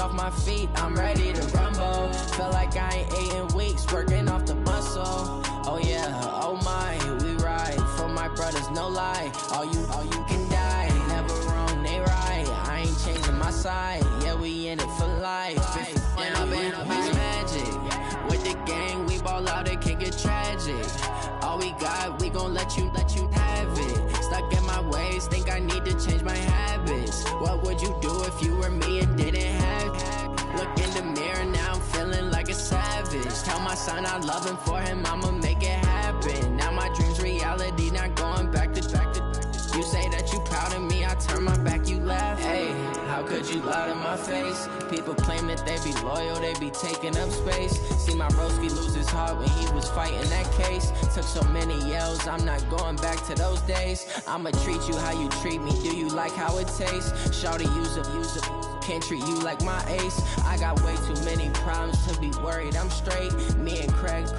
off my feet, I'm ready to rumble. Feel like I ain't ate in weeks, working off the muscle. Oh yeah, oh my, we ride for my brothers, no lie. All you can die, never wrong, they right. I ain't changing my side, yeah, we in it for life. And I've been magic with the gang, we ball out, it can get tragic. All we got, we gon' let you have it. Stuck in my ways, think I need to change my habits. What would you do if you were me and didn't have it? Look in the mirror, now I'm feeling like a savage. Tell my son I love him, for him I'ma make it happen. Now my dream's reality, not going back to. You say that you proud of me, I turn my back, you laugh. Hey, how could you lie to my face? People claim that they be loyal, they be taking up space. See my broski lose his heart when he was fighting that case. Took so many yells, I'm not going back to those days. I'ma treat you how you treat me, do you like how it tastes? Shawty, use up, can't treat you like my ace. I got way too many problems to be worried, I'm straight. Me and Craig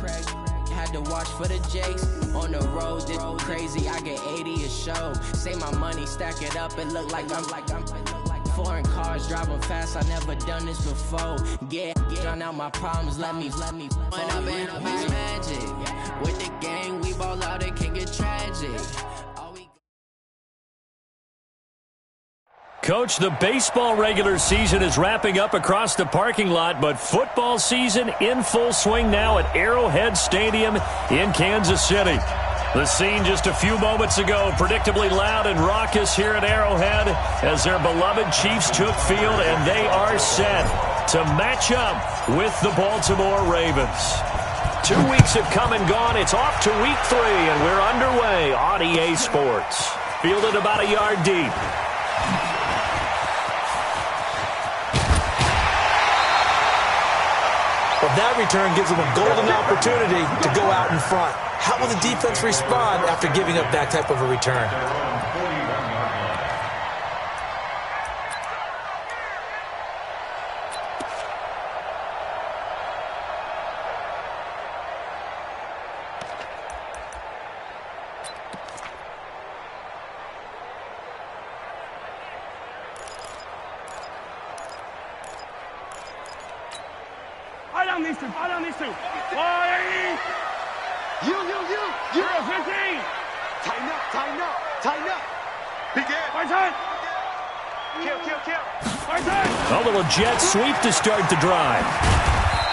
had to watch for the Jakes. On the road, this crazy, I get 80 a show. Say my money, stack it up, it look like I'm foreign cars, driving fast, I never done this before. Get drown out my problems, let me When I've been magic with the gang, we ball out, it can get tragic. Coach, the baseball regular season is wrapping up across the parking lot, but football season in full swing now at Arrowhead Stadium in Kansas City. The scene just a few moments ago, predictably loud and raucous here at Arrowhead as their beloved Chiefs took field, and they are set to match up with the Baltimore Ravens. 2 weeks have come and gone. It's off to week 3, and we're underway on EA Sports. Fielded about a yard deep. Well, that return gives them a golden opportunity to go out in front. How will the defense respond after giving up that type of a return? Right on these two. Why? You. 15. Tighten up. Begin. My turn. Kill. A little jet sweep to start the drive.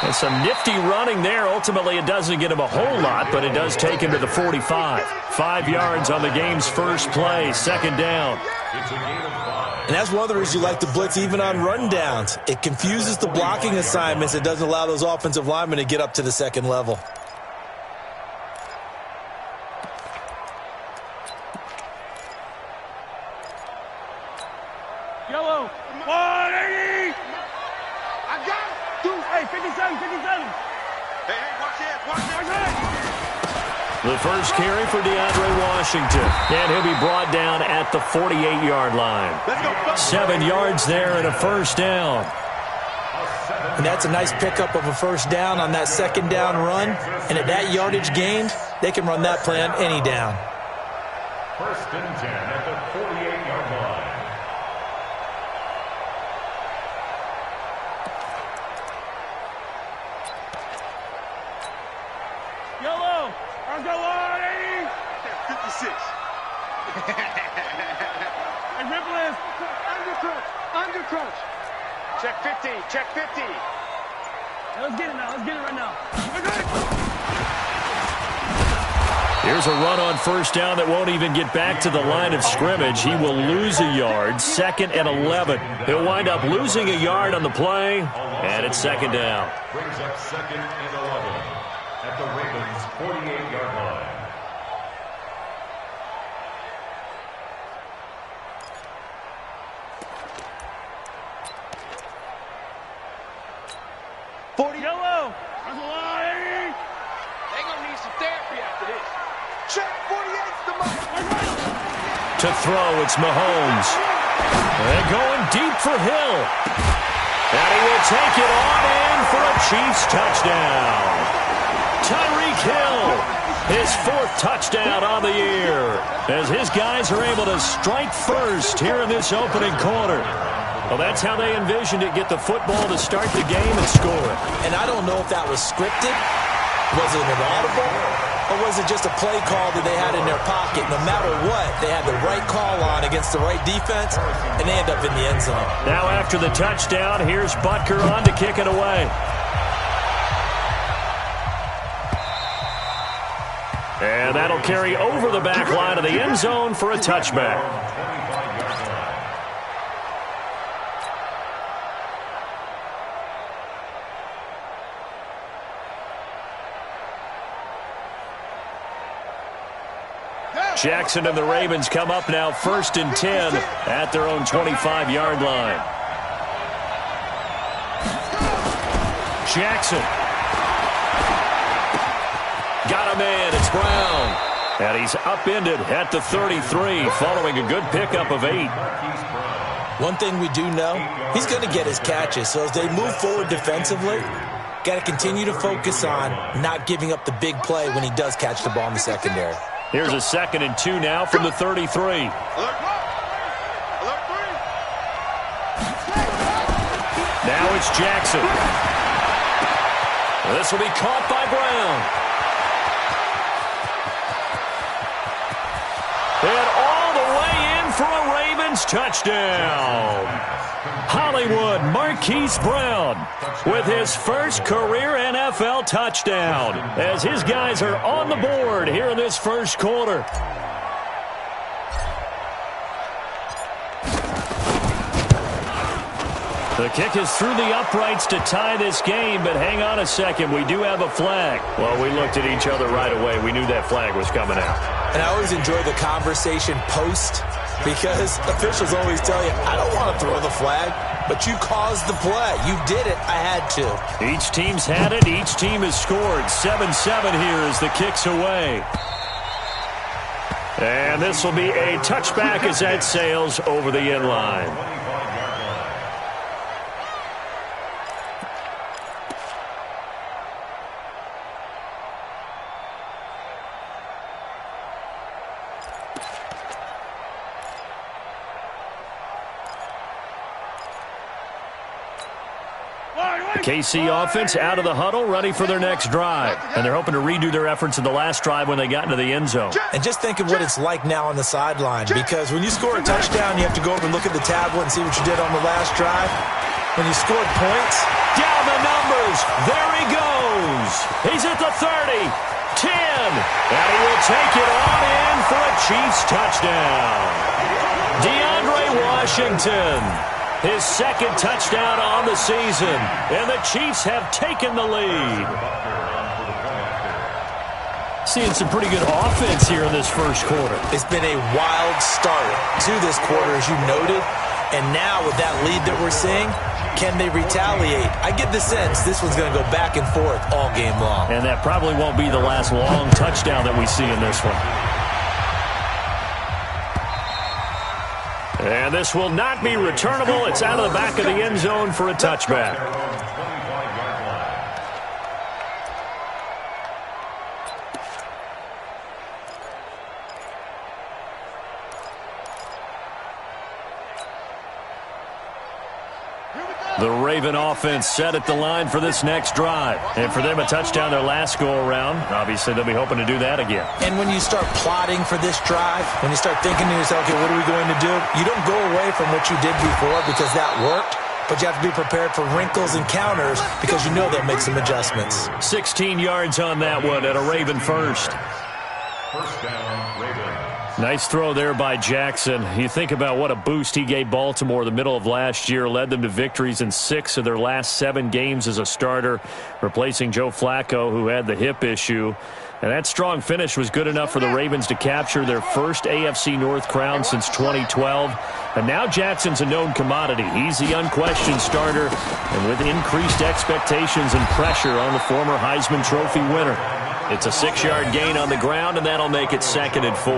And some nifty running there. Ultimately, it doesn't get him a whole lot, but it does take him to the 45. 5 yards on the game's first play, second down. And that's one of the reasons you like to blitz even on rundowns. It confuses the blocking assignments. It doesn't allow those offensive linemen to get up to the second level. Yellow. 180. I got it. Hey, 57. Hey, watch it. The first carry for DeAndre Washington. And he'll be brought down at the 48-yard line. 7 yards there and a first down. And that's a nice pickup of a first down on that second down run. And at that yardage gained, they can run that play on any down. First and 10 at the 48-yard line. Yellow. Let's go 180. 56. Hey, ripple is undercrunch. Check 50. Let's get it right now. Here's a run on first down that won't even get back to the line of scrimmage. He will lose a yard, 2nd and 11. He'll wind up losing a yard on the play, and it's second down. Brings up 2nd and 11 at the Ravens' 48-yard line. Yellow. That's a lot. They're going to need some therapy after this. Check 48's the mark. To throw, it's Mahomes. They're going deep for Hill. And he will take it on in for a Chiefs touchdown. Tyreek Hill, his 4th touchdown on the year, as his guys are able to strike first here in this opening quarter. Well, that's how they envisioned it, get the football to start the game and score it. And I don't know if that was scripted. Was it an audible? Or was it just a play call that they had in their pocket? No matter what, they had the right call on against the right defense, and they end up in the end zone. Now after the touchdown, here's Butker on to kick it away. And that'll carry over the back line of the end zone for a touchback. Jackson and the Ravens come up now 1st and 10 at their own 25-yard line. Jackson. Got a man. It's Brown. And he's upended at the 33 following a good pickup of 8. One thing we do know, he's going to get his catches. So as they move forward defensively, got to continue to focus on not giving up the big play when he does catch the ball in the secondary. Here's a 2nd and 2 now from the 33. Now it's Jackson. This will be caught by Brown. And all the way in for a Ravens touchdown. Hollywood Marquise Brown with his first career NFL touchdown as his guys are on the board here in this first quarter. The kick is through the uprights to tie this game, but hang on a second. We do have a flag. Well, we looked at each other right away. We knew that flag was coming out. And I always enjoy the conversation post because officials always tell you, I don't want to throw the flag, but you caused the play. You did it. I had to. Each team's had it. Each team has scored. 7-7 here as the kick's away. And this will be a touchback as that sails over the end line. KC offense out of the huddle, ready for their next drive. And they're hoping to redo their efforts in the last drive when they got into the end zone. And just think of what it's like now on the sideline, because when you score a touchdown, you have to go over and look at the tablet and see what you did on the last drive. When you scored points, down the numbers. There he goes. He's at the 30, 10, and he will take it on in for a Chiefs touchdown. DeAndre Washington. His second touchdown on the season, and the Chiefs have taken the lead. Seeing some pretty good offense here in this first quarter. It's been a wild start to this quarter, as you noted, and now with that lead that we're seeing, can they retaliate? I get the sense this one's going to go back and forth all game long. And that probably won't be the last long touchdown that we see in this one. And this will not be returnable. It's out of the back of the end zone for a touchback. The Raven offense set at the line for this next drive. And for them, a touchdown their last go-around. Obviously, they'll be hoping to do that again. And when you start plotting for this drive, when you start thinking to yourself, okay, what are we going to do? You don't go away from what you did before because that worked. But you have to be prepared for wrinkles and counters because you know they'll make some adjustments. 16 yards on that one at a Raven first. First down, Ravens. Nice throw there by Jackson. You think about what a boost he gave Baltimore the middle of last year, led them to victories in 6 of their last 7 games as a starter, replacing Joe Flacco, who had the hip issue. And that strong finish was good enough for the Ravens to capture their first AFC North crown since 2012. And now Jackson's a known commodity. He's the unquestioned starter, and with increased expectations and pressure on the former Heisman Trophy winner. It's a 6-yard gain on the ground, and that'll make it 2nd and 4.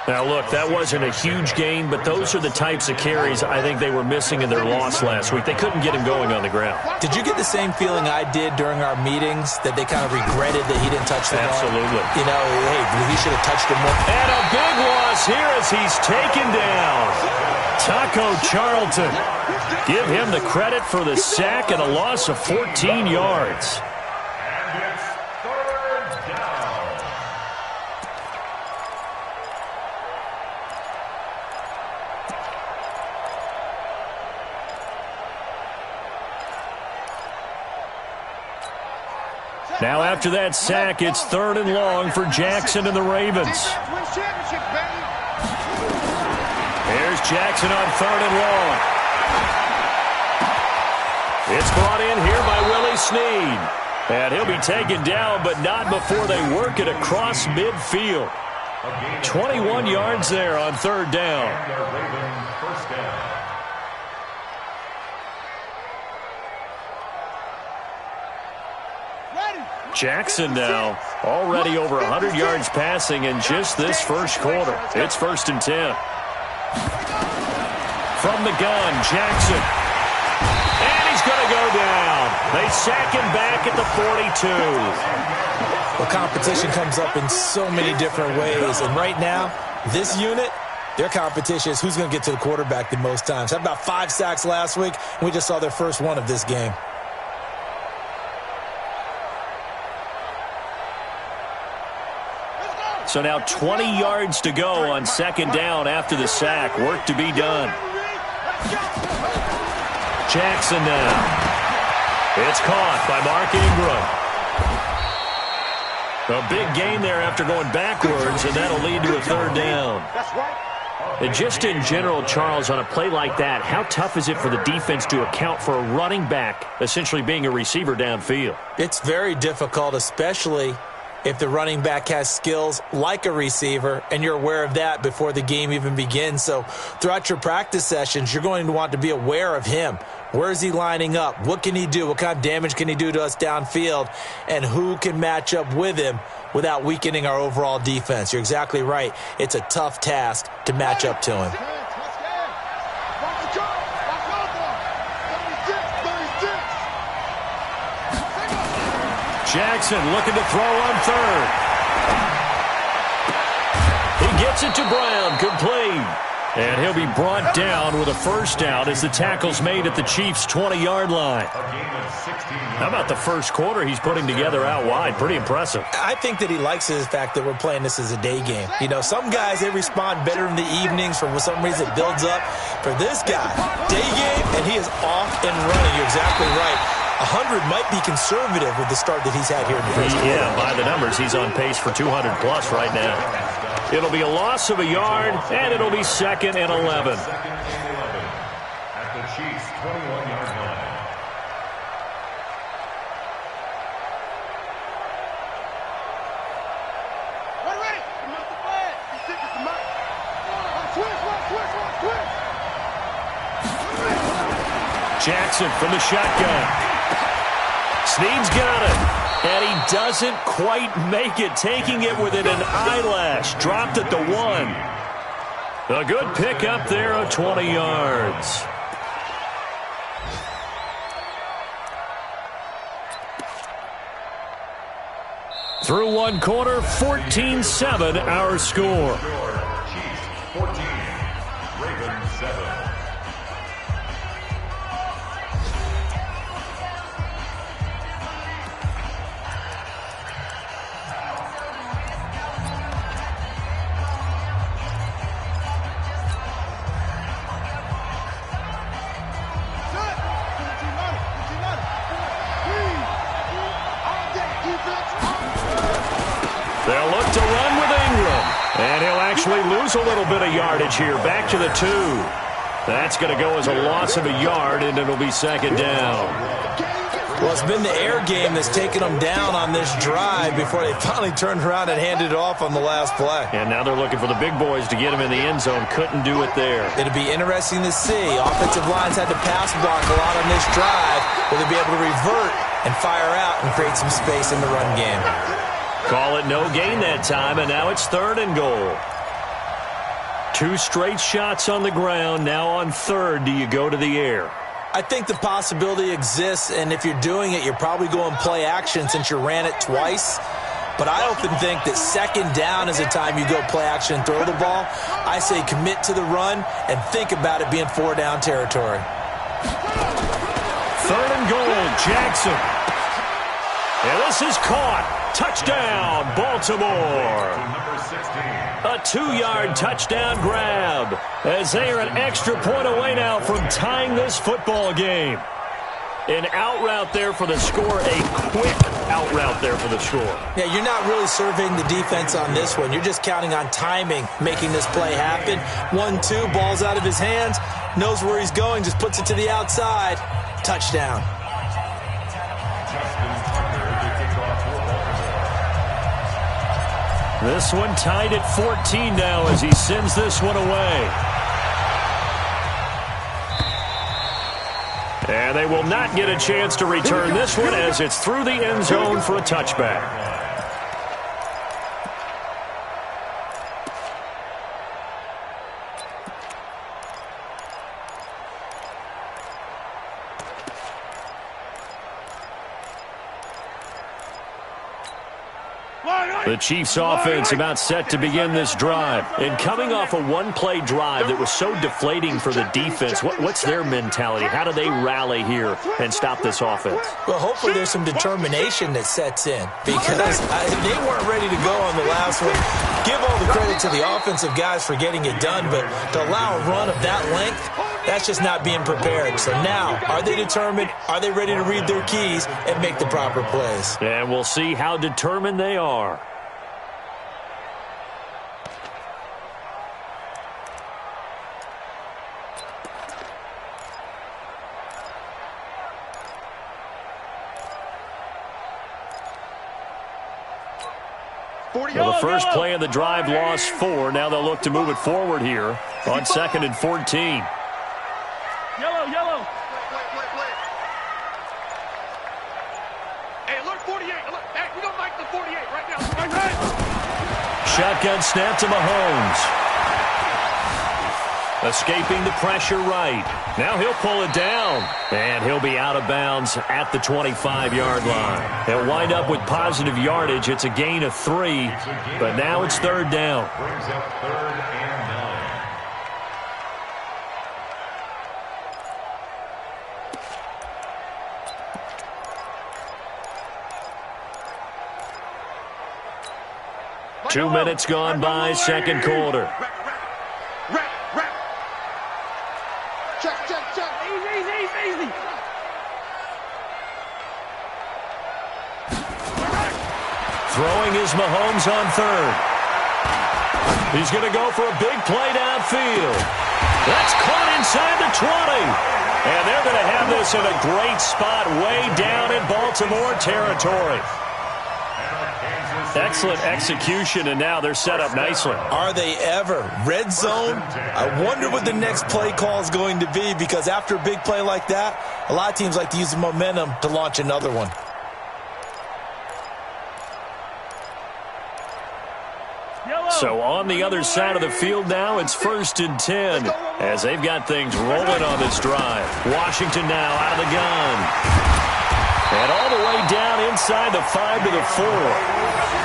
Now, look, that wasn't a huge gain, but those are the types of carries I think they were missing in their loss last week. They couldn't get him going on the ground. Did you get the same feeling I did during our meetings, that they kind of regretted that he didn't touch the ball? Absolutely. You know, hey, he should have touched him more. And a big loss here as he's taken down. Taco Charlton. Give him the credit for the sack and a loss of 14 yards. And it's third down. Now after that sack, it's 3rd and long for Jackson and the Ravens. Here's Jackson on 3rd and long. It's brought in here by Willie Snead. And he'll be taken down, but not before they work it across midfield. 21 yards there on 3rd down. And the Ravens first down. Jackson now already over 100 yards passing in just this first quarter. It's 1st and 10. From the gun, Jackson. And he's going to go down. They sack him back at the 42. Well, competition comes up in so many different ways. And right now, this unit, their competition is who's going to get to the quarterback the most times. Had about 5 sacks last week, and we just saw their first one of this game. So now 20 yards to go on 2nd down after the sack. Work to be done. Jackson now. It's caught by Mark Ingram. A big gain there after going backwards, and that'll lead to a 3rd down. And just in general, Charles, on a play like that, how tough is it for the defense to account for a running back essentially being a receiver downfield? It's very difficult, especially if the running back has skills like a receiver, and you're aware of that before the game even begins. So throughout your practice sessions, you're going to want to be aware of him. Where is he lining up? What can he do? What kind of damage can he do to us downfield? And who can match up with him without weakening our overall defense? You're exactly right. It's a tough task to match up to him. Jackson looking to throw on 3rd. He gets it to Brown, complete. And he'll be brought down with a 1st down as the tackle's made at the Chiefs' 20-yard line. How about the first quarter he's putting together out wide? Pretty impressive. I think that he likes the fact that we're playing this as a day game. You know, some guys, they respond better in the evenings. For some reason, it builds up. For this guy, day game, and he is off and running. You're exactly right. 100 might be conservative with the start that he's had here in the first quarter. Yeah, by the numbers, he's on pace for 200-plus right now. It'll be a loss of a yard, and it'll be 2nd and 11. At the Chiefs' 21-yard line. Jackson from the shotgun. Snead's got it, and he doesn't quite make it, taking it within an eyelash. Dropped at the 1. A good pick up there of 20 yards. Through one quarter, 14-7 our score. Chiefs 14, Ravens 7. They'll look to run with Ingram. And he'll actually lose a little bit of yardage here. Back to the 2. That's going to go as a loss of a yard, and it'll be 2nd down. Well, it's been the air game that's taken them down on this drive before they finally turned around and handed it off on the last play. And now they're looking for the big boys to get him in the end zone. Couldn't do it there. It'll be interesting to see. Offensive lines had to pass block a lot on this drive. Will they be able to revert and fire out and create some space in the run game? Call it no gain that time, and now it's 3rd and goal. 2 straight shots on the ground. Now on 3rd, do you go to the air? I think the possibility exists, and if you're doing it, you're probably going play action since you ran it twice. But I often think that second down is a time you go play action and throw the ball. I say commit to the run and think about it being 4-down territory. 3rd and goal, Jackson. And this is caught. Touchdown, Baltimore. A 2-yard touchdown grab as they are an extra point away now from tying this football game. An out route there for the score, a quick out route there for the score. Yeah, you're not really surveying the defense on this one. You're just counting on timing, making this play happen. 1-2, ball's out of his hands, knows where he's going, just puts it to the outside. Touchdown. This one tied at 14 now as he sends this one away. And they will not get a chance to return this one as it's through the end zone for a touchback. The Chiefs offense about set to begin this drive. And coming off a one-play drive that was so deflating for the defense, what's their mentality? How do they rally here and stop this offense? Well, hopefully there's some determination that sets in because they weren't ready to go on the last one. Give all the credit to the offensive guys for getting it done, but to allow a run of that length, that's just not being prepared. So now, are they determined? Are they ready to read their keys and make the proper plays? And we'll see how determined they are. Well, the first play of the drive lost 4. Now they'll look to move it forward here on 2nd and 14. Yellow. Hey, alert 48. Alert. Hey, we don't like the 48 right now. Right. Shotgun snap to Mahomes. Escaping the pressure right. Now he'll pull it down. And he'll be out of bounds at the 25-yard line. They'll wind up with positive yardage. It's a gain of 3. But now it's 3rd down. Brings up 3rd and 9. 2 minutes gone by, second quarter. Check. Easy. Throwing is Mahomes on 3rd. He's going to go for a big play downfield. That's caught inside the 20. And they're going to have this in a great spot way down in Baltimore territory. Excellent execution, and now they're set up nicely. Are they ever? Red zone? I wonder what the next play call is going to be because after a big play like that, a lot of teams like to use the momentum to launch another one. So on the other side of the field now, it's 1st and 10 as they've got things rolling on this drive. Washington now out of the gun. And all the way down inside the 5 to the 4.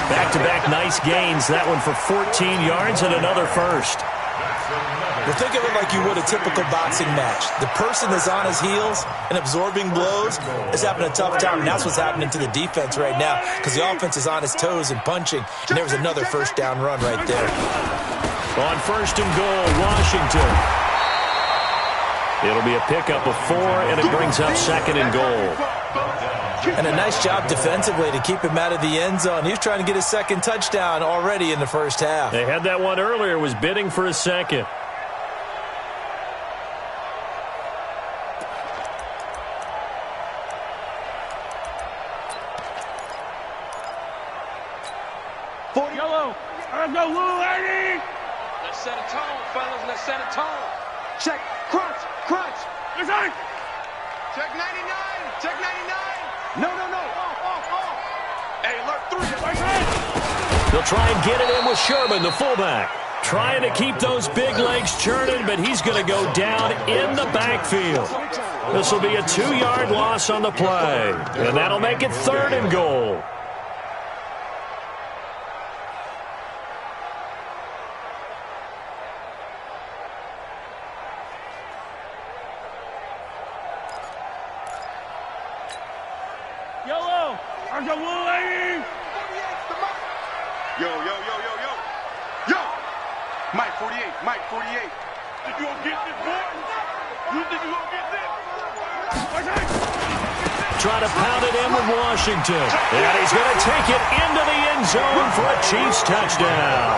Back-to-back nice gains. That one for 14 yards and another first. Well, think of it like you would a typical boxing match. The person is on his heels and absorbing blows is having a tough time. And that's what's happening to the defense right now because the offense is on his toes and punching. And there was another 1st down run right there. On 1st and goal, Washington. It'll be a pickup of 4, and it brings up 2nd and goal. And a nice job defensively to keep him out of the end zone. He was trying to get his 2nd touchdown already in the first half. They had that one earlier, was bidding for a 2nd. Yellow. Let's go, Lou, Eddie. Let's set a tone, fellas. Let's set a tone. Check. Crunch. Yes, sir. Check 99. Check 99. No. Off. Hey, alert 3. They'll try and get it in with Sherman, the fullback. Trying to keep those big legs churning, but he's going to go down in the backfield. This will be a 2-yard loss on the play, and that'll make it 3rd and goal. Yo, yo, yo, yo, yo. Yo! Mike 48, Mike 48. Think you gonna get this, boy? You think you gonna get this? Trying to pound it in with Washington. And he's going to take it into the end zone for a Chiefs touchdown.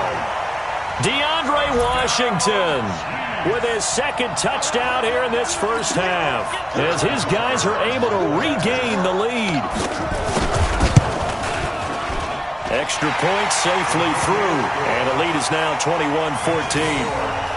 DeAndre Washington with his second touchdown here in this first half, as his guys are able to regain the lead. Extra point safely through, and the lead is now 21-14.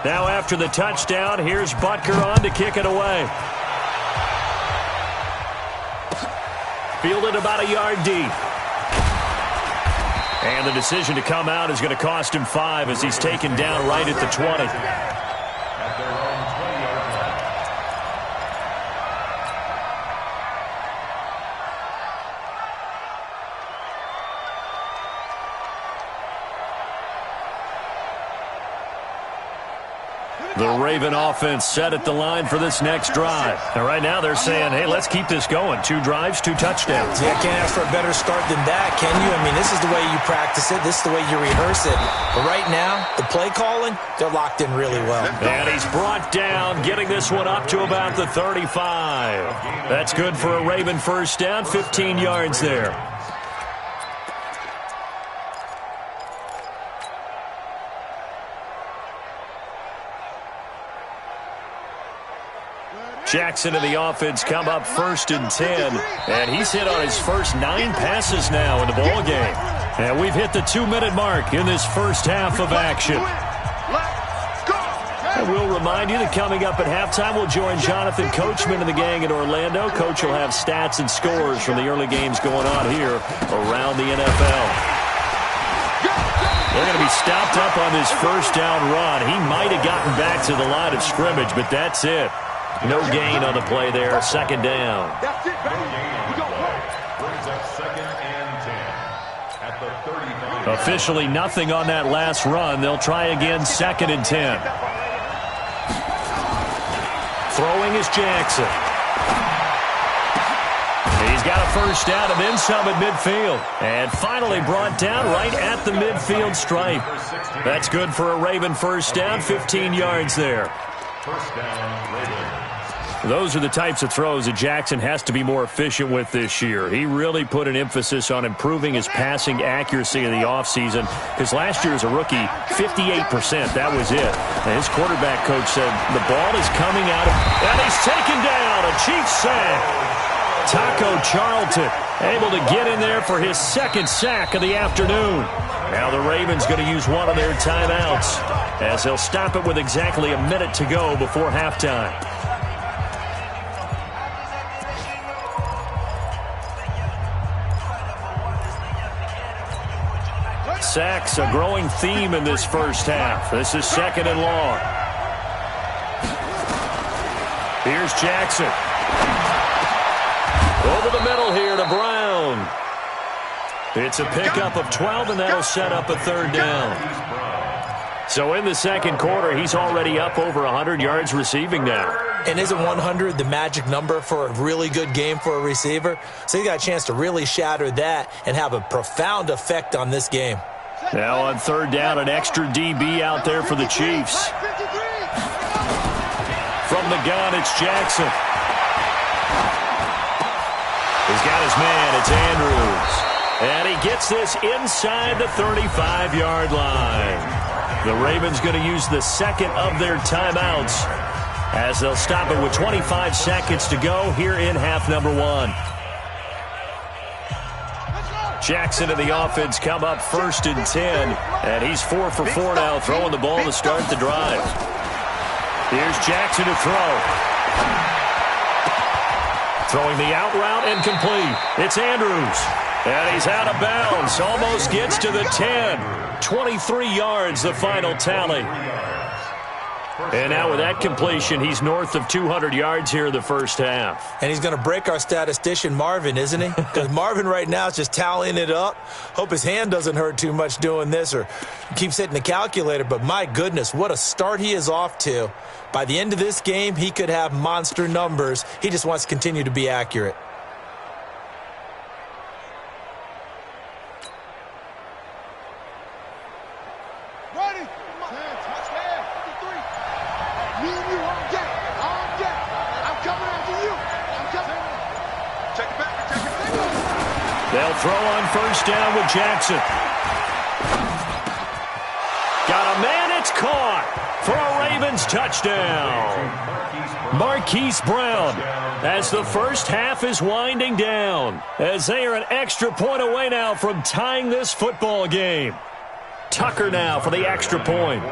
Now after the touchdown, here's Butker on to kick it away. Fielded about a yard deep. And the decision to come out is going to cost him 5 as he's taken down right at the 20. The Raven offense set at the line for this next drive. And right now they're saying, hey, let's keep this going. 2 drives, 2 touchdowns. Yeah, can't ask for a better start than that, can you? I mean, this is the way you practice it. This is the way you rehearse it. But right now, the play calling, they're locked in really well. And he's brought down, getting this one up to about the 35. That's good for a Raven first down, 15 yards there. Jackson and the offense come up 1st and 10, and he's hit on his first 9 passes now in the ball game. And we've hit the 2-minute mark in this first half of action. And we'll remind you that coming up at halftime, we'll join Jonathan Coachman and the gang in Orlando. Coach will have stats and scores from the early games going on here around the NFL. They're going to be stopped up on this first down run. He might have gotten back to the line of scrimmage, but that's it. No gain on the play there. 2nd down. That's it, baby. We go work. Brings up 2nd and 10 at the 35. Officially nothing on that last run. They'll try again 2nd and 10. Throwing is Jackson. He's got a first down and then some at midfield. And finally brought down right at the midfield stripe. That's good for a Raven first down. 15 yards there. First down, Raven. Those are the types of throws that Jackson has to be more efficient with this year. He really put an emphasis on improving his passing accuracy in the offseason, because last year as a rookie, 58%, that was it. And his quarterback coach said the ball is coming out of, and he's taken down, a Chiefs sack. Taco Charlton able to get in there for his 2nd sack of the afternoon. Now the Ravens going to use one of their timeouts, as they'll stop it with exactly a minute to go before halftime. Sacks, a growing theme in this first half. This is 2nd and long. Here's Jackson. Over the middle here to Brown. It's a pickup of 12, and that'll set up a 3rd down. So in the 2nd quarter, he's already up over 100 yards receiving now. And isn't 100 the magic number for a really good game for a receiver? So he got a chance to really shatter that and have a profound effect on this game. Now on 3rd down, an extra DB out there for the Chiefs. From the gun, it's Jackson. He's got his man. It's Andrews. And he gets this inside the 35-yard line. The Ravens going to use the 2nd of their timeouts, as they'll stop it with 25 seconds to go here in half number 1. Jackson and the offense come up 1st and 10, and he's 4 for 4 now, throwing the ball to start the drive. Here's Jackson to throw. Throwing the out route and complete. It's Andrews. And he's out of bounds. Almost gets to the 10. 23 yards, the final tally. And now with that completion, he's north of 200 yards here in the first half. And he's going to break our statistician, Marvin, isn't he? Because Marvin right now is just tallying it up. Hope his hand doesn't hurt too much doing this or keeps hitting the calculator. But my goodness, what a start he is off to. By the end of this game, he could have monster numbers. He just wants to continue to be accurate. They'll throw on first down with Jackson. Got a man, it's caught for a Ravens touchdown. Marquise Brown as the first half is winding down, as they are an extra point away now from tying this football game. Tucker now for the extra point.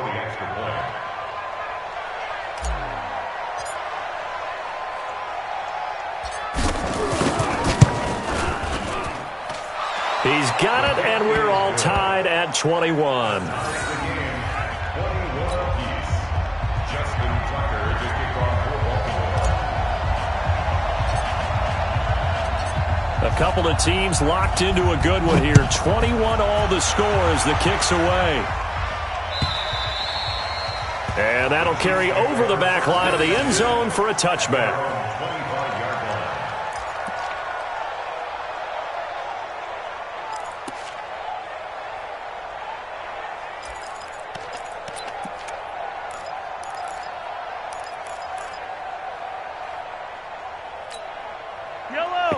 He's got it, and we're all tied at 21. A couple of teams locked into a good one here. 21 all the score as the kick's away. And that'll carry over the back line of the end zone for a touchback.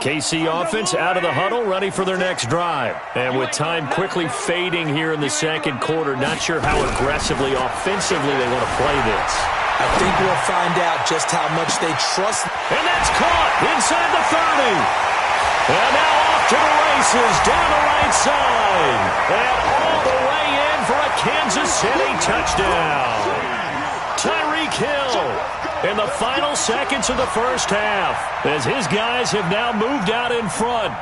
KC offense out of the huddle, ready for their next drive. And with time quickly fading here in the second quarter, not sure how aggressively, offensively they want to play this. I think we'll find out just how much they trust. And that's caught inside the 30. And now off to the races, down the right side. And all the way in for a Kansas City touchdown. Tyreek Hill in the final seconds of the first half, as his guys have now moved out in front.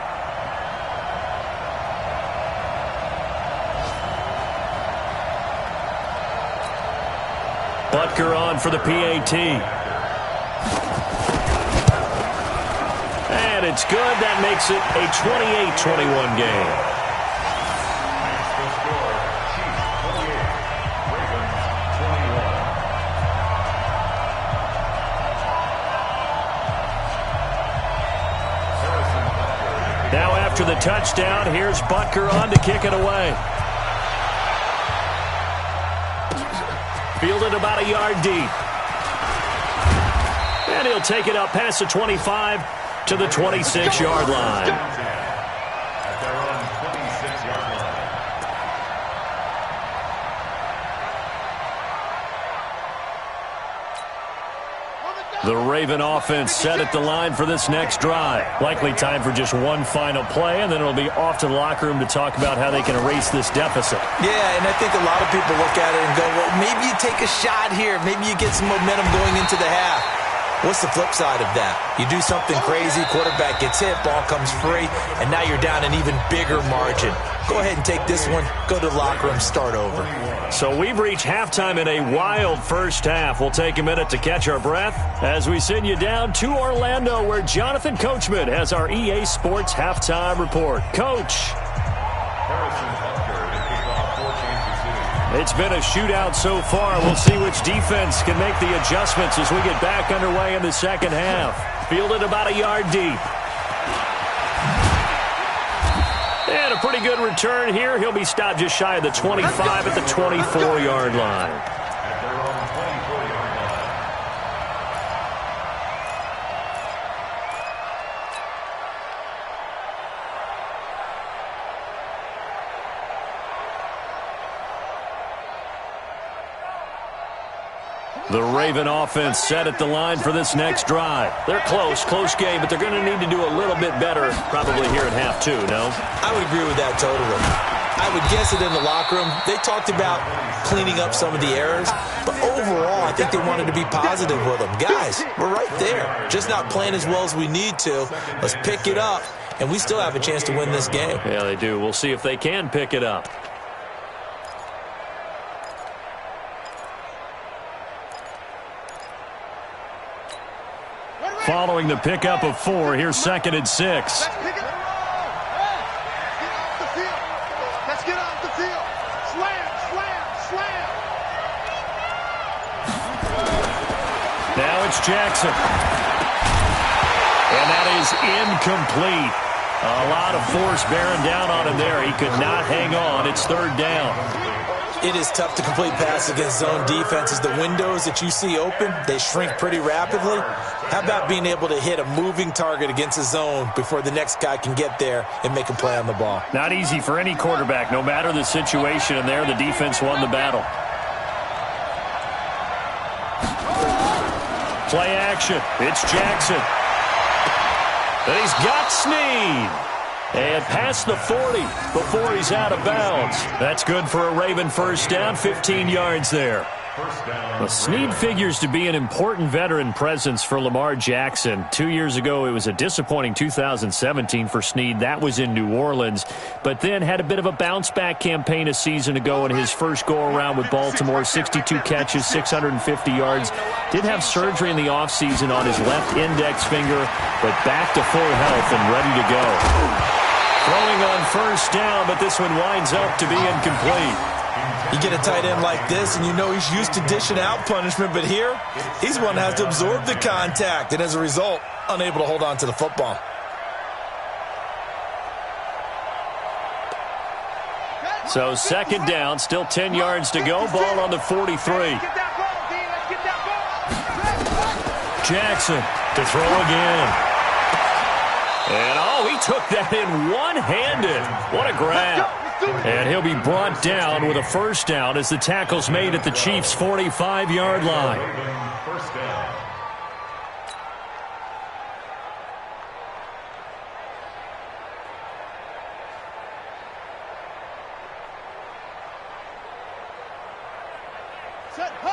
Butker on for the PAT. And it's good. That makes it a 28-21 game. Now after the touchdown, here's Butker on to kick it away. Fielded about a yard deep. And he'll take it up past the 25 to the 26-yard line. The Raven offense set at the line for this next drive. Likely time for just one final play, and then it'll be off to the locker room to talk about how they can erase this deficit. Yeah, and I think a lot of people look at it and go, well, maybe you take a shot here. Maybe you get some momentum going into the half. What's the flip side of that? You do something crazy, quarterback gets hit, ball comes free, and now you're down an even bigger margin. Go ahead and take this one, go to the locker room, start over. So we've reached halftime in a wild first half. We'll take a minute to catch our breath as we send you down to Orlando, where Jonathan Coachman has our EA Sports halftime report. Coach. It's been a shootout so far. We'll see which defense can make the adjustments as we get back underway in the second half. Fielded about a yard deep. And a pretty good return here. He'll be stopped just shy of the 25 at the 24-yard line. The Raven offense set at the line for this next drive. They're close game, but they're going to need to do a little bit better probably here in half two, no? I would agree with that totally. I would guess it in the locker room. They talked about cleaning up some of the errors, but overall, I think they wanted to be positive with them. Guys, we're right there. Just not playing as well as we need to. Let's pick it up and we still have a chance to win this game. Yeah, they do. We'll see if they can pick it up. Following the pickup of 4, here's 2nd and 6. Let's get off the field. Slam, slam, slam. Now it's Jackson. And that is incomplete. A lot of force bearing down on him there. He could not hang on. It's 3rd down. It is tough to complete passes against zone defenses. The windows that you see open, they shrink pretty rapidly. How about being able to hit a moving target against a zone before the next guy can get there and make a play on the ball? Not easy for any quarterback, no matter the situation. And there, the defense won the battle. Play action. It's Jackson. And he's got Snead. And past the 40 before he's out of bounds. That's good for a Raven first down, 15 yards there. Well, Snead figures to be an important veteran presence for Lamar Jackson. 2 years ago, it was a disappointing 2017 for Snead. That was in New Orleans. But then had a bit of a bounce-back campaign a season ago in his first go-around with Baltimore. 62 catches, 650 yards. Did have surgery in the offseason on his left index finger, but back to full health and ready to go. Throwing on first down, but this one winds up to be incomplete. You get a tight end like this, and you know he's used to dishing out punishment, but here, he's one that has to absorb the contact, and as a result, unable to hold on to the football. So 2nd down, still 10 yards to go, ball on the 43. Jackson to throw again. And, he took that in one-handed. What a grab. And he'll be brought down with a first down as the tackle's made at the Chiefs' 45-yard line. First down.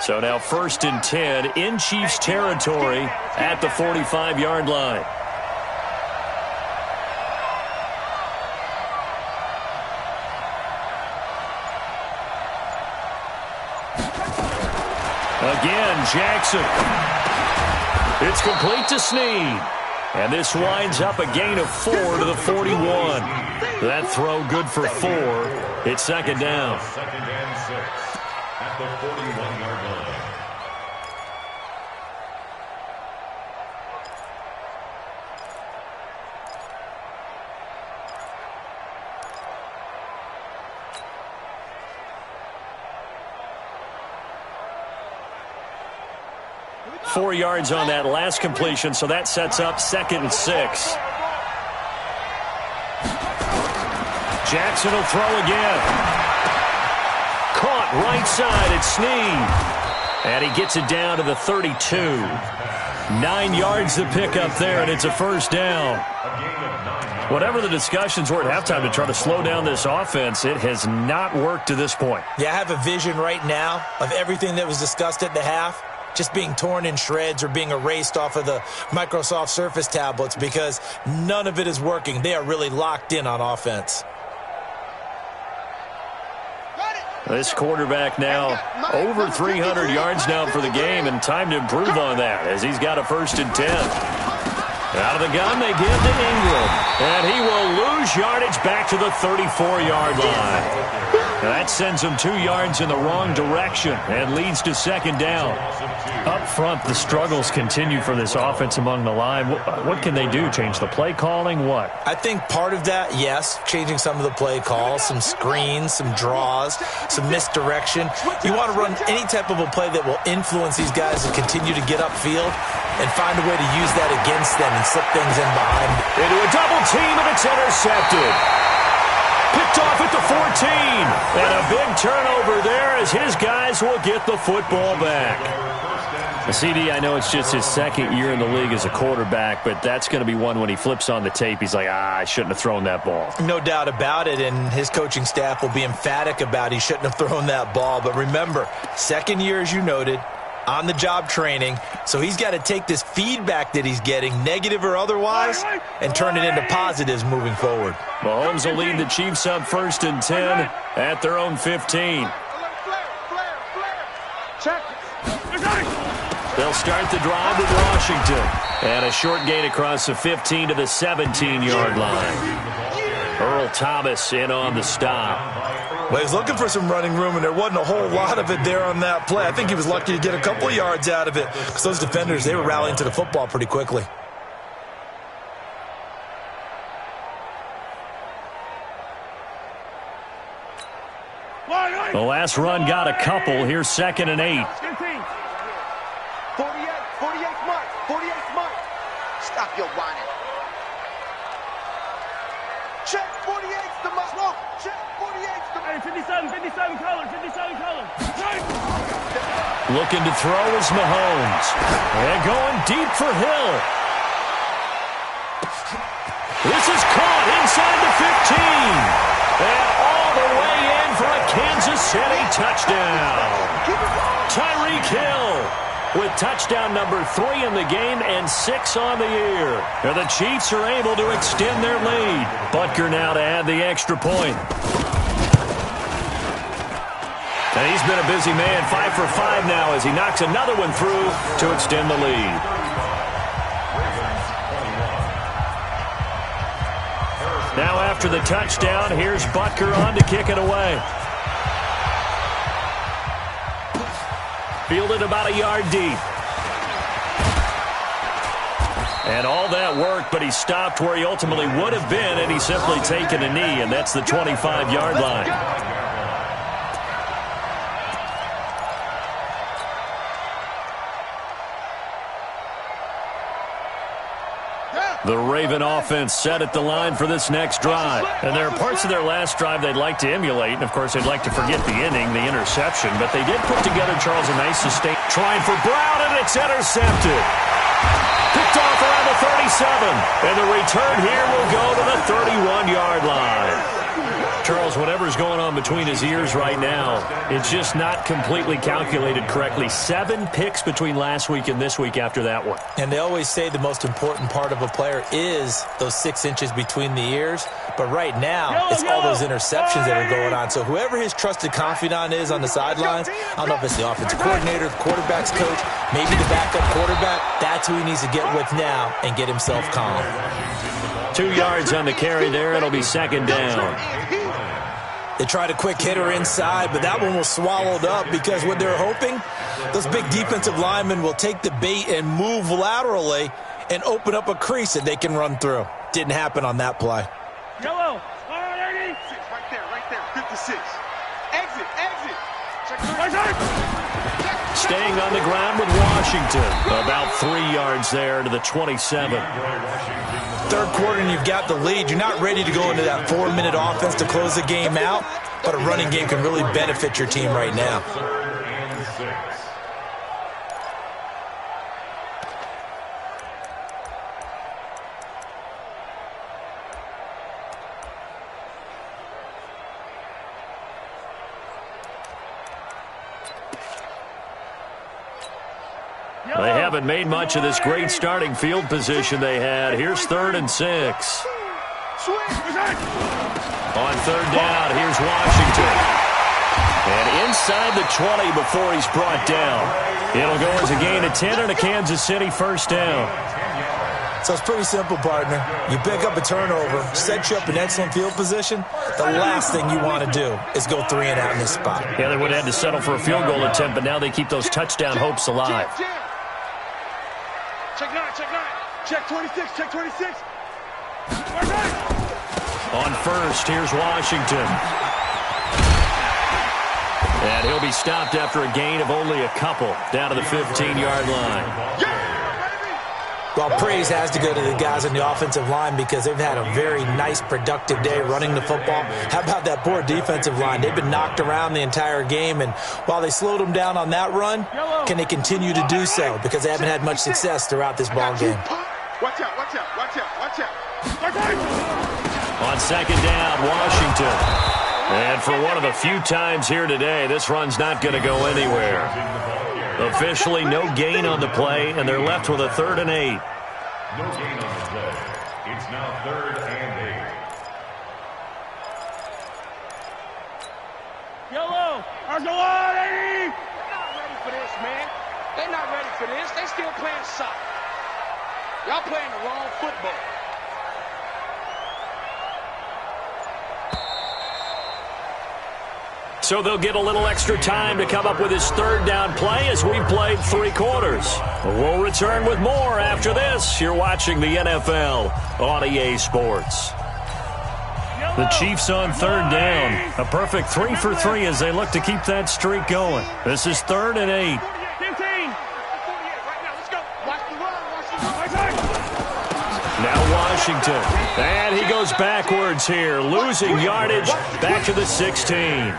So now 1st and 10 in Chiefs territory at the 45-yard line. Again, Jackson. It's complete to Snead. And this winds up a gain of 4 to the 41. That throw good for 4. It's 2nd down. 2nd and 6 at the 41-yard line. Four yards on that last completion, so that sets up 2nd and 6. Jackson will throw again. Caught right side at Snead. And he gets it down to the 32. 9 yards to pick up there, and it's a first down. Whatever the discussions were at halftime to try to slow down this offense, it has not worked to this point. Yeah, I have a vision right now of everything that was discussed at the half just being torn in shreds or being erased off of the Microsoft Surface tablets because none of it is working. They are really locked in on offense. This quarterback now over 300 yards now for the game, and time to improve on that as he's got a 1st and 10. Out of the gun, they give to Ingram, and he will lose yardage back to the 34-yard line. That sends him 2 yards in the wrong direction and leads to 2nd down. Up front, the struggles continue for this offense among the line. What can they do? Change the play calling? What? I think part of that, yes, changing some of the play calls, some screens, some draws, some misdirection. You want to run any type of a play that will influence these guys to continue to get upfield and find a way to use that against them and slip things in behind. Into a double team, and it's intercepted. Picked off at the 14. And a big turnover there as his guys will get the football back. CD, I know it's just his 2nd year in the league as a quarterback, but that's going to be one when he flips on the tape, he's like, I shouldn't have thrown that ball. No doubt about it, and his coaching staff will be emphatic about he shouldn't have thrown that ball. But remember, 2nd year, as you noted, on-the-job training, so he's got to take this feedback that he's getting, negative or otherwise, and turn it into positives moving forward. Mahomes will lead the Chiefs up 1st and 10 at their own 15. They'll start the drive with Washington. And a short gain across the 15 to the 17-yard line. Earl Thomas in on the stop. Well, he's looking for some running room, and there wasn't a whole lot of it there on that play. I think he was lucky to get a couple of yards out of it because those defenders, they were rallying to the football pretty quickly. The last run got a couple. Here's 2nd and 8. 48 mark. 48 mark. Stop your whining. Check 48's the mark. Check 48's the mark. 57 color. 57 color. Looking to throw is Mahomes. And going deep for Hill. This is caught inside the 15. And all the way in for a Kansas City touchdown. Tyreek Hill with touchdown number 3 in the game and 6 on the year. And the Chiefs are able to extend their lead. Butker now to add the extra point. And he's been a busy man, 5 for 5 now as he knocks another one through to extend the lead. Now after the touchdown, here's Butker on to kick it away. Fielded about a yard deep. And all that work, but he stopped where he ultimately would have been, and he's simply taken a knee, and that's the 25-yard line. The Raven offense set at the line for this next drive. And there are parts of their last drive they'd like to emulate. And, of course, they'd like to forget the inning, the interception. But they did put together, Charles, a nice sustain. Trying for Brown, and it's intercepted. Picked off around the 37. And the return here will go to the 31-yard line. Charles, whatever's going on between his ears right now, it's just not completely calculated correctly. 7 picks between last week and this week after that one. And they always say the most important part of a player is those 6 inches between the ears. But right now, it's all those interceptions that are going on. So whoever his trusted confidant is on the sidelines, I don't know if it's the offensive coordinator, the quarterback's coach, maybe the backup quarterback, that's who he needs to get with now and get himself calm. 2 yards on the carry there. It'll be 2nd down. They tried a quick hitter inside, but that one was swallowed up because what they're hoping, those big defensive linemen will take the bait and move laterally and open up a crease that they can run through. Didn't happen on that play. Yellow. 36. Right there. 56. Exit. Staying on the ground with Washington. About 3 yards there to the 27. Third quarter and you've got the lead. You're not ready to go into that 4-minute offense to close the game out, but a running game can really benefit your team right now. They haven't made much of this great starting field position they had. Here's 3rd and 6. On 3rd down, here's Washington. And inside the 20 before he's brought down. It'll go as a gain of 10 and a Kansas City 1st down. So it's pretty simple, partner. You pick up a turnover, set you up in excellent field position. The last thing you want to do is go 3 and out in this spot. Yeah, they would have had to settle for a field goal attempt, but now they keep those touchdown hopes alive. Check 9. Check 26. Check 26. On 1st, here's Washington. And he'll be stopped after a gain of only a couple down to the 15-yard line. Well, praise has to go to the guys on the offensive line because they've had a very nice, productive day running the football. How about that poor defensive line? They've been knocked around the entire game, and while they slowed them down on that run, can they continue to do so? Because they haven't had much success throughout this ball game. Watch out. On 2nd down, Washington. And for one of the few times here today, this run's not going to go anywhere. Officially no gain on the play, and they're left with a 3rd and 8. No gain on the play. It's now 3rd and 8. Yellow! Argelati! They're not ready for this, man. They're not ready for this. They still playing soccer. Y'all playing the wrong football. So they'll get a little extra time to come up with his 3rd down play as we've played 3 quarters. We'll return with more after this. You're watching the NFL on EA Sports. The Chiefs on 3rd down. A perfect 3 for 3 as they look to keep that streak going. This is 3rd and 8. 15. Now Washington. And he goes backwards here, losing yardage back to the 16.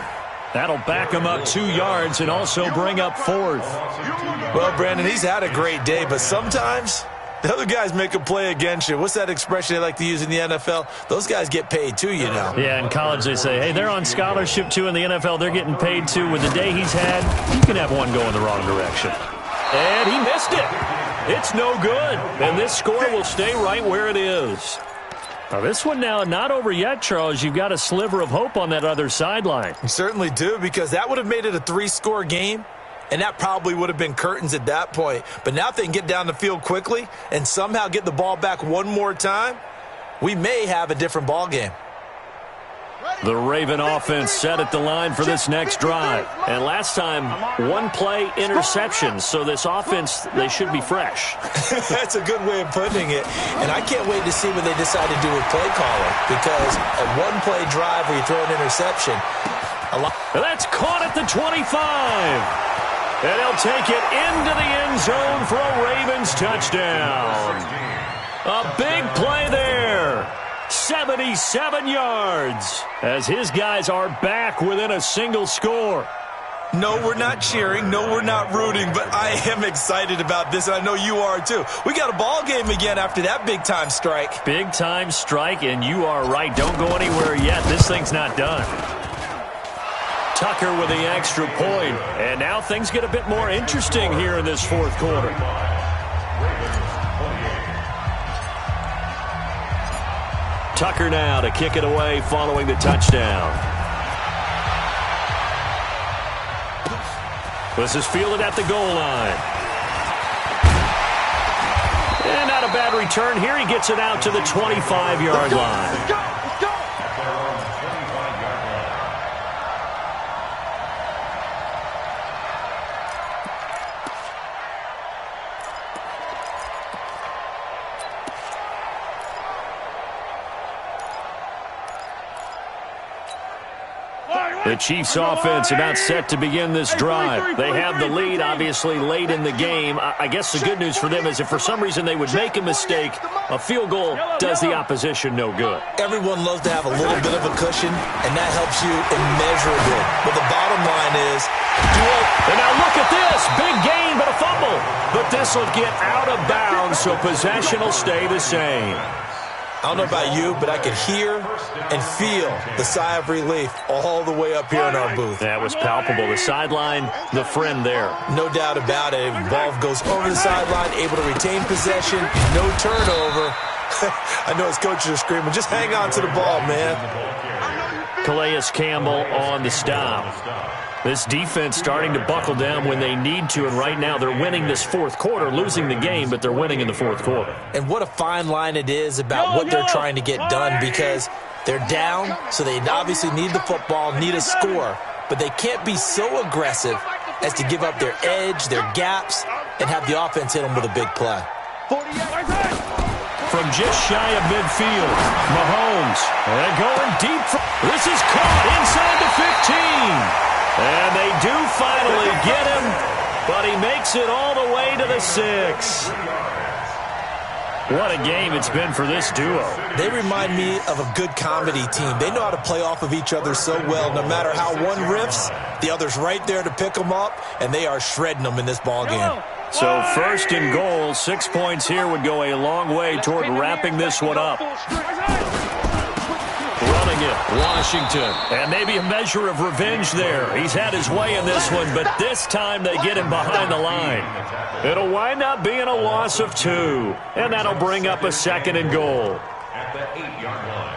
That'll back him up 2 yards and also bring up 4th. Well, Brandon, he's had a great day, but sometimes the other guys make a play against you. What's that expression they like to use in the NFL? Those guys get paid too, you know. Yeah, in college they say, hey, they're on scholarship too. In the NFL, they're getting paid too. With the day he's had, you can have one go in the wrong direction. And he missed it. It's no good. And this score will stay right where it is. Now, this one now not over yet, Charles. You've got a sliver of hope on that other sideline. You certainly do, because that would have made it a 3-score game, and that probably would have been curtains at that point. But now if they can get down the field quickly and somehow get the ball back one more time, we may have a different ball game. The Raven offense set at the line for this next drive. And last time, 1-play interception. So this offense, they should be fresh. That's a good way of putting it. And I can't wait to see what they decide to do with play calling. Because a 1-play drive where you throw an interception. That's caught at the 25. And he'll take it into the end zone for a Ravens touchdown. A big play there. 77 yards as his guys are back within a single score. No, we're not cheering. No, we're not rooting, but I am excited about this, and I know you are too. We got a ball game again after that big-time strike. Big-time strike, and you are right. Don't go anywhere yet. This thing's not done. Tucker with the extra point, and now things get a bit more interesting here in this 4th quarter. Tucker now to kick it away following the touchdown. This is fielded at the goal line. And not a bad return here. He gets it out to the 25-yard line. The Chiefs offense about set to begin this drive. They have the lead, obviously, late in the game. I guess the good news for them is if for some reason they would make a mistake, a field goal does the opposition no good. Everyone loves to have a little bit of a cushion, and that helps you immeasurably. But the bottom line is, and now look at this. Big gain, but a fumble. But this will get out of bounds, so possession will stay the same. I don't know about you, but I could hear and feel the sigh of relief all the way up here in our booth. That was palpable. The sideline, the friend there. No doubt about it. Ball goes over the sideline, able to retain possession, no turnover. I know his coaches are screaming, just hang on to the ball, man. Calais Campbell on the stop. This defense starting to buckle down when they need to, and right now they're winning this 4th quarter, losing the game, but they're winning in the 4th quarter. And what a fine line it is about what they're trying to get done, because they're down, so they obviously need the football, need a score, but they can't be so aggressive as to give up their edge, their gaps, and have the offense hit them with a big play. From just shy of midfield, Mahomes, and going deep. This is caught inside the 15. And they do finally get him, but he makes it all the way to the 6. What a game it's been for this duo. They remind me of a good comedy team. They know how to play off of each other so well. No matter how one riffs, the other's right there to pick them up, and they are shredding them in this ball game. So 1st and goal, 6 points here would go a long way toward wrapping this one up. Running it, Washington. And maybe a measure of revenge there. He's had his way in this one, but this time they get him behind the line. It'll wind up being a loss of 2, and that'll bring up a 2nd and goal. At the 8-yard line.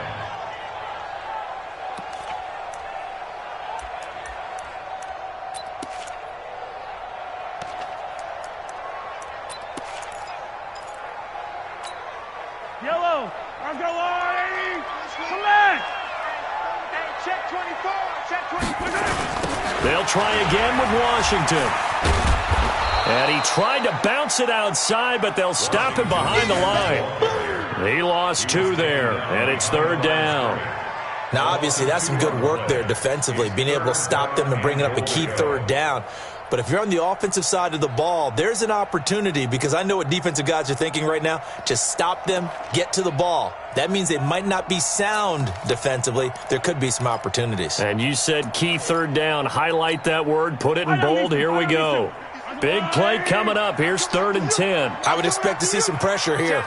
Yellow. Let's go, Lord. Collect. Check 24. Check 24. They'll try again with Washington. And he tried to bounce it outside, but they'll stop him behind the line. He lost 2 there, and it's 3rd down. Now, obviously, that's some good work there defensively, being able to stop them and bringing up a key 3rd down. But if you're on the offensive side of the ball, there's an opportunity, because I know what defensive guys are thinking right now. Just stop them, get to the ball. That means they might not be sound defensively. There could be some opportunities. And you said key 3rd down. Highlight that word. Put it in bold. Here we go. Big play coming up. Here's 3rd and 10. I would expect to see some pressure here.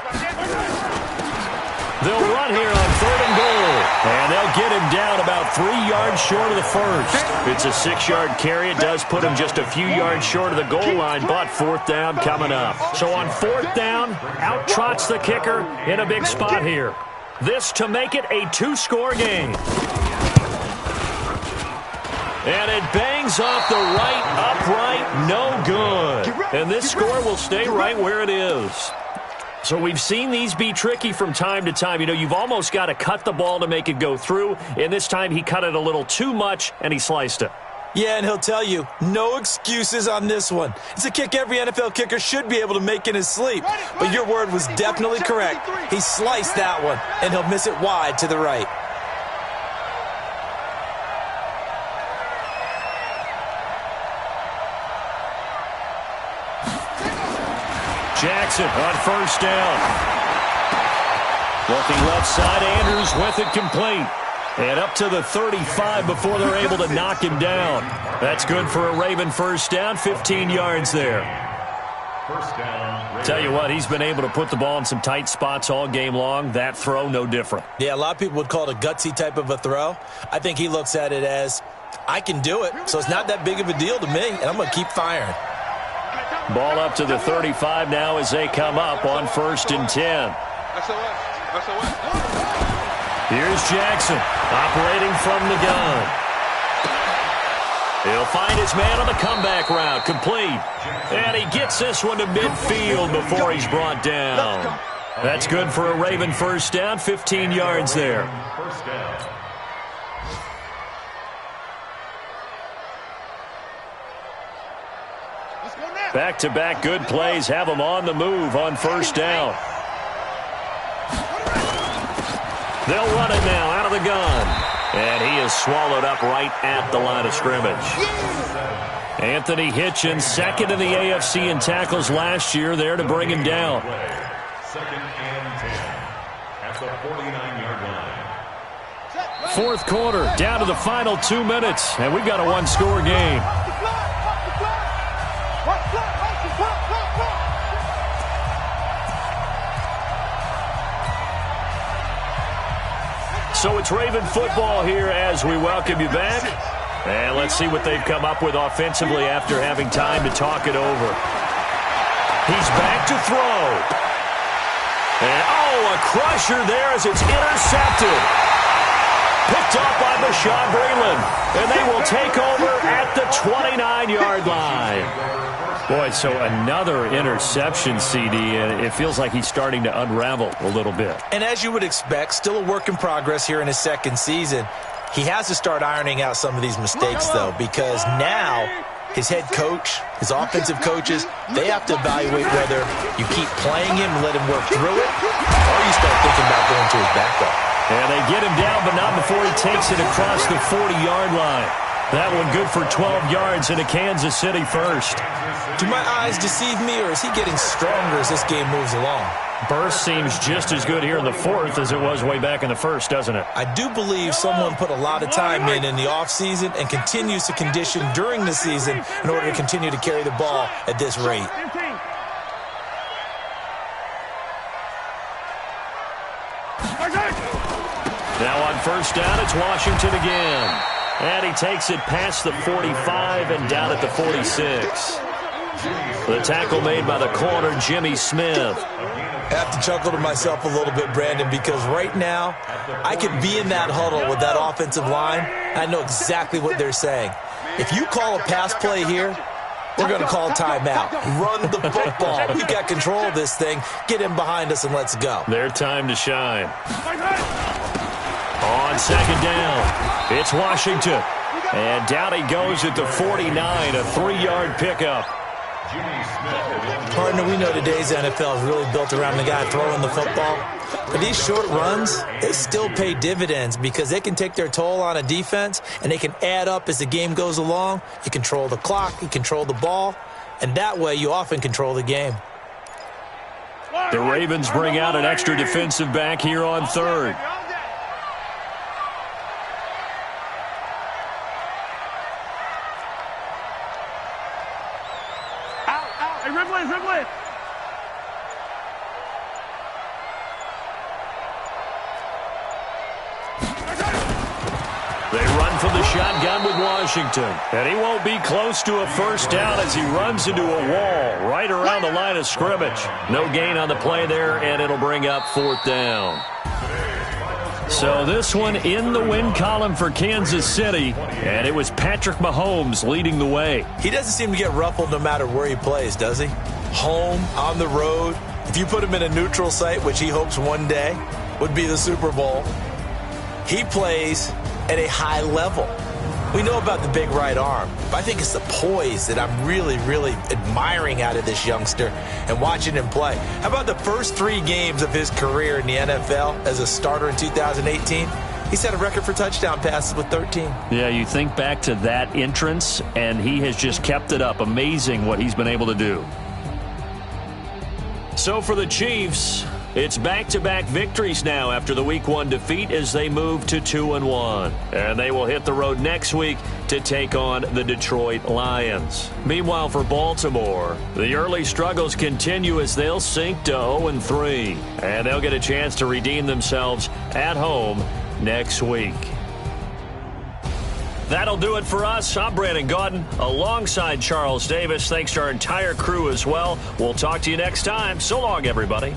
They'll run here on 3rd and goal. And they'll get him down about 3 yards short of the first. It's a 6-yard carry. It does put him just a few yards short of the goal line, but 4th down coming up. So on 4th down, out trots the kicker in a big spot here. This to make it a 2-score game. And it bangs off the right upright, no good. And this score will stay right where it is. So we've seen these be tricky from time to time. You know, you've almost got to cut the ball to make it go through. And this time he cut it a little too much, and he sliced it. Yeah, and he'll tell you, no excuses on this one. It's a kick every NFL kicker should be able to make in his sleep. But your word was definitely correct. He sliced that one, and he'll miss it wide to the right. Jackson on 1st down. Looking left side, Andrews with it complete. And up to the 35 before they're able to knock him down. That's good for a Raven 1st down, 15 yards there. 1st down. Tell you what, he's been able to put the ball in some tight spots all game long. That throw, no different. Yeah, a lot of people would call it a gutsy type of a throw. I think he looks at it as, I can do it, so it's not that big of a deal to me, and I'm going to keep firing. Ball up to the 35 now as they come up on 1st and 10. Here's Jackson operating from the gun. He'll find his man on the comeback route, complete. And he gets this one to midfield before he's brought down. That's good for a Raven 1st down, 15 yards there. 1st down. Back-to-back good plays have them on the move on 1st down. They'll run it now out of the gun. And he is swallowed up right at the line of scrimmage. Anthony Hitchens, 2nd in the AFC in tackles last year, there to bring him down. 2nd and 10 at the 49-yard line. 4th quarter, down to the final 2 minutes, and we've got a 1-score game. So it's Raven football here as we welcome you back. And let's see what they've come up with offensively after having time to talk it over. He's back to throw. And, a crusher there as it's intercepted. Picked off by Bashaud Breeland. And they will take over at the 29-yard line. Boy, so another interception, CD, and it feels like he's starting to unravel a little bit. And as you would expect, still a work in progress here in his 2nd season. He has to start ironing out some of these mistakes, though, because now his head coach, his offensive coaches, they have to evaluate whether you keep playing him and let him work through it, or you start thinking about going to his backup. And they get him down, but not before he takes it across the 40-yard line. That one good for 12 yards into Kansas City 1st. Do my eyes deceive me, or is he getting stronger as this game moves along? Burst seems just as good here in the 4th as it was way back in the 1st, doesn't it? I do believe someone put a lot of time in the offseason and continues to condition during the season in order to continue to carry the ball at this rate. Now on first down, it's Washington again. And he takes it past the 45 and down at the 46. The tackle made by the corner, Jimmy Smith. I have to chuckle to myself a little bit, Brandon, because right now I could be in that huddle with that offensive line. I know exactly what they're saying. If you call a pass play here, we're going to call timeout. Run the football. We've got control of this thing. Get in behind us and let's go. Their time to shine. On second down, it's Washington. And down he goes at the 49, a 3-yard pickup. Partner, we know today's NFL is really built around the guy throwing the football. But these short runs, they still pay dividends because they can take their toll on a defense and they can add up as the game goes along. You control the clock, you control the ball, and that way you often control the game. The Ravens bring out an extra defensive back here on third. They run from the shotgun with Washington. And he won't be close to a first down as he runs into a wall right around the line of scrimmage. No gain on the play there, and it'll bring up fourth down. So this one in the win column for Kansas City, and it was Patrick Mahomes leading the way. He doesn't seem to get ruffled no matter where he plays, does he? Home, on the road. If you put him in a neutral site, which he hopes one day would be the Super Bowl, he plays at a high level. We know about the big right arm, but I think it's the poise that I'm really, really admiring out of this youngster and watching him play. How about the first 3 games of his career in the NFL as a starter in 2018? He set a record for touchdown passes with 13. Yeah, you think back to that entrance, and he has just kept it up. Amazing what he's been able to do. So for the Chiefs, it's back-to-back victories now after the Week 1 defeat as they move to 2-1. And they will hit the road next week to take on the Detroit Lions. Meanwhile, for Baltimore, the early struggles continue as they'll sink to 0-3. And they'll get a chance to redeem themselves at home next week. That'll do it for us. I'm Brandon Gaudin alongside Charles Davis. Thanks to our entire crew as well. We'll talk to you next time. So long, everybody.